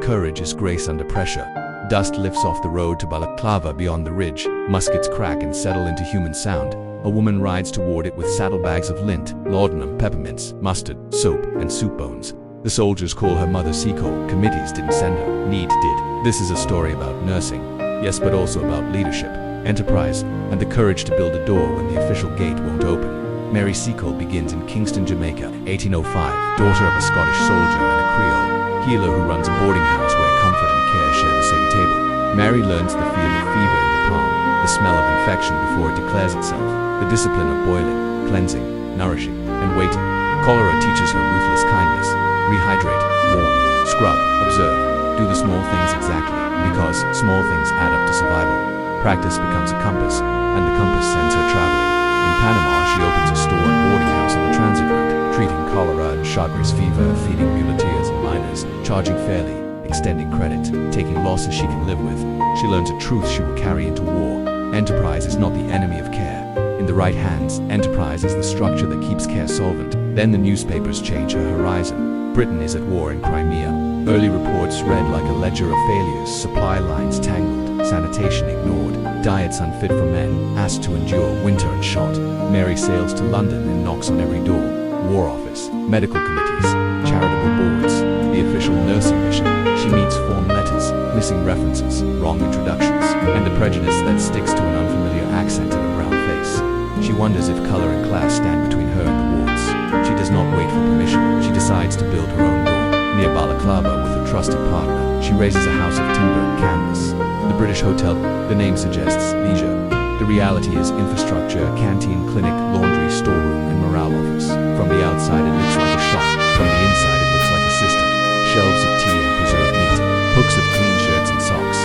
courage is grace under pressure. Dust lifts off the road to Balaclava beyond the ridge. Muskets crack and settle into human sound. A woman rides toward it with saddlebags of lint, laudanum, peppermints, mustard, soap, and soup bones. The soldiers call her Mother Seacole. Committees didn't send her. Need did. This is a story about nursing. Yes, but also about leadership, enterprise, and the courage to build a door when the official gate won't open. Mary Seacole begins in Kingston, Jamaica, 1805, daughter of a Scottish soldier and a Creole healer who runs a boarding house where comfort and care share the same table. Mary learns the feel of fever in the palm, the smell of infection before it declares itself, the discipline of boiling, cleansing, nourishing, and waiting. Cholera teaches her ruthless kindness. Rehydrate, warm, scrub, observe, do the small things exactly, because small things add up to survival. Practice becomes a compass, and the compass sends her traveling. In Panama, she opens a store and boarding house on the transit route, treating cholera and Chagas fever, feeding muleteers and miners, charging fairly, extending credit, taking losses she can live with. She learns a truth she will carry into war. Enterprise is not the enemy of care. In the right hands, enterprise is the structure that keeps care solvent. Then the newspapers change her horizon. Britain is at war in Crimea. Early reports read like a ledger of failures, supply lines tangled, sanitation ignored, diets unfit for men, asked to endure winter and shot. Mary sails to London and knocks on every door. War office, medical committees, charitable boards, the official nursing mission. She meets form letters, missing references, wrong introductions, and the prejudice that sticks to an unfamiliar accent and a brown face. She wonders if color and class stand between her and the wards. She does not wait for permission. She decides to build her own door. Near Balaclava with a trusted partner, she raises a house of timber and canvas. The British Hotel, the name suggests leisure. The reality is infrastructure, canteen, clinic, laundry, storeroom, and morale office. From the outside it looks like a shop. From the inside it looks like a system. Shelves of tea and preserved meat. Hooks of clean shirts and socks.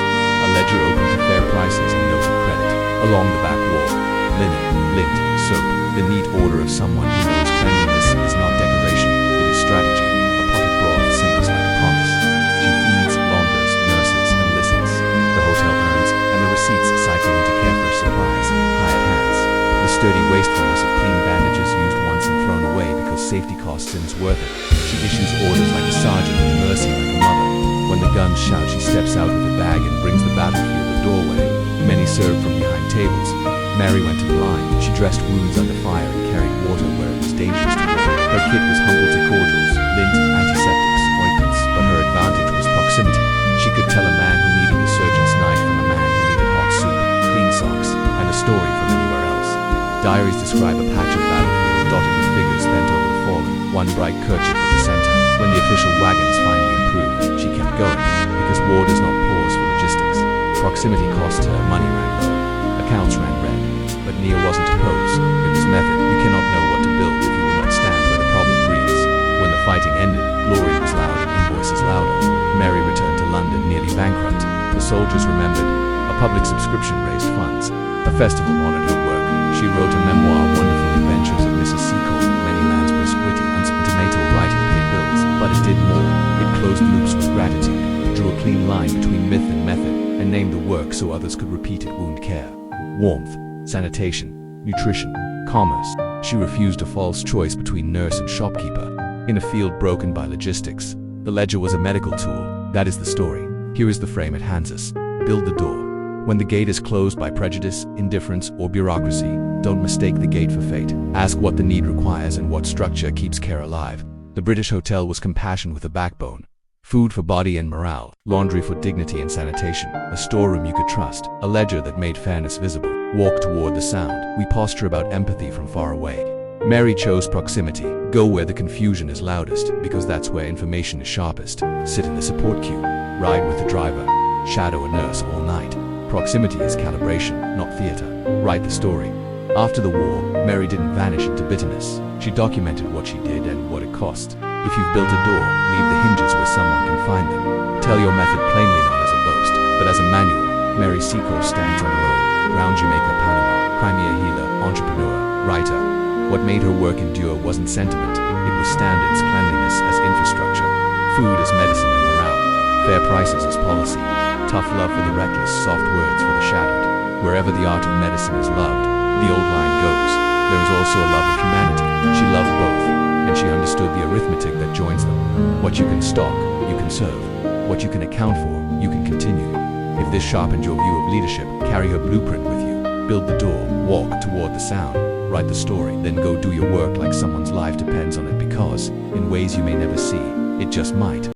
A ledger open to fair prices and noted credit. Along the back wall, linen, lint, soap. The neat order of someone who knows cleanliness is not decoration, it is strategy. A pot of broth simmers like a promise. She feeds, launders, nurses, and listens. The hotel earns, and the receipts cycle into carefree supplies, hired hands. The sturdy wastefulness of clean bandages used once and thrown away because safety cost seems worth it. She issues orders like a sergeant and mercy like a mother. When the guns shout, she steps out with a bag and brings the battlefield a doorway. Many serve from behind tables. Mary went to the line. She dressed wounds under fire and carried water where it was dangerous to walk. Her kit was humble cordials, lint, antiseptics, ointments, but her advantage was proximity. She could tell a man who needed a surgeon's knife from a man who needed hot soup, clean socks, and a story from anywhere else. Diaries describe a patch of battlefield dotted with figures bent over the fallen, one bright kerchief at the center. When the official wagons finally improved, she kept going, because war does not pause for logistics. Proximity cost her, money ran low, accounts ran red. But Nia wasn't a pose, it was method. You cannot know what to build if you will not stand where the problem breathes. When the fighting ended, glory was loud and invoices louder. Mary returned to London nearly bankrupt. The soldiers remembered. A public subscription raised funds. A festival honored her work. She wrote a memoir, Wonderful Adventures of Mrs. Seacole, and many lands brisk witty, unsentimental writing paid bills. But it did more. It closed loops with gratitude, drew a clean line between myth and method, and named the work so others could repeat it. Wound care, warmth, sanitation, nutrition, commerce. She refused a false choice between nurse and shopkeeper. In a field broken by logistics, the ledger was a medical tool. That is the story. Here is the frame it hands us. Build the door. When the gate is closed by prejudice, indifference, or bureaucracy, don't mistake the gate for fate. Ask what the need requires and what structure keeps care alive. The British Hotel was compassion with a backbone. Food for body and morale, laundry for dignity and sanitation, a storeroom you could trust, a ledger that made fairness visible. Walk toward the sound. We posture about empathy from far away. Mary chose proximity. Go where the confusion is loudest, because that's where information is sharpest. Sit in the support queue. Ride with the driver. Shadow a nurse all night. Proximity is calibration, not theater. Write the story. After the war, Mary didn't vanish into bitterness. She documented what she did and what it cost. If you've built a door, leave the hinges where someone can find them. Tell your method plainly, not as a boast, but as a manual. Mary Seacole stands on her own. Round Jamaica, Panama, Crimea healer, entrepreneur, writer. What made her work endure wasn't sentiment. It was standards, cleanliness as infrastructure, food as medicine and morale, fair prices as policy, tough love for the reckless, soft words for the shattered. Wherever the art of medicine is loved, the old line goes, there is also a love of humanity. She loved both, and she understood the arithmetic that joins them. What you can stock, you can serve. what you can account for, you can continue. If this sharpened your view of leadership, carry her blueprint with you. Build the door, walk toward the sound, write the story, then go do your work like someone's life depends on it, because, in ways you may never see, it just might.